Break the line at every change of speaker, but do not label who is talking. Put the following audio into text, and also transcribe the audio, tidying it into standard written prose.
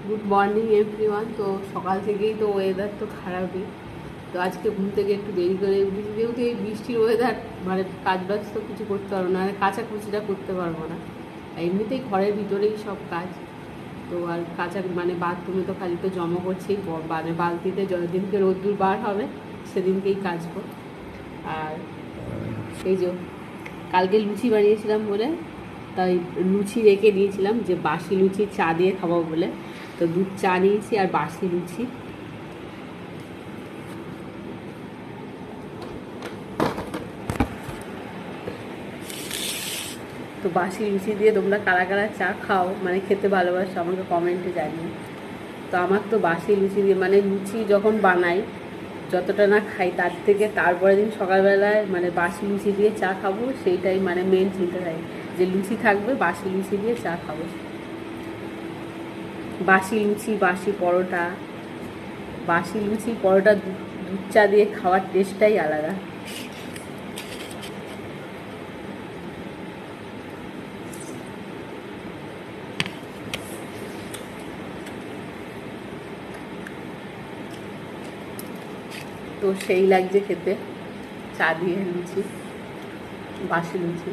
Good morning everyone. তো সকাল থেকেই তো ওয়েদার তো খারাপই। তো আজকে ঘুম থেকে একটু দেরি করে উঠেছি, যেহেতু এই বৃষ্টির ওয়েদার, মানে কাজ বাজ তো কিছু করতে পারবো না, মানে কাচাকুচিটা করতে পারবো না। এমনিতেই ঘরের ভিতরেই সব কাজ। তো আর কাঁচা মানে বাথরুমে তো খালি তো জমা করছেই, মানে বালতিতে যেদিনকে রোদ্দুর বার হবে সেদিনকেই কাচবো। আর এই যে কালকে লুচি বানিয়েছিলাম বলে, তাই লুচি রেখে দিয়েছিলাম, যে বাসি লুচি চা দিয়ে খাবো বলে। তো দুধ চা নিয়েছি আর বাসি লুচি। তো বাসি লুচি দিয়ে তোমরা কারা কারা চা খাও, মানে খেতে ভালোবাসো, আমাকে কমেন্টে জানিও। তো আমার তো বাসি লুচি দিয়ে, মানে লুচি যখন বানাই যতটা না খাই, তার থেকে তারপরের দিন সকালবেলায় মানে বাসি লুচি দিয়ে চা খাবো, সেইটাই মানে মেন চিন্তা থাকে, যে লুচি থাকবে, বাসি লুচি দিয়ে চা খাবো। বাসি লুচি, বাসি পরোটা, বাসি লুচি পরোটা দুধ চা দিয়ে খাওয়ার টেস্টটাই আলাদা। তো সেই লাগছে খেতে, চা দিয়ে লুচি, বাসি লুচি।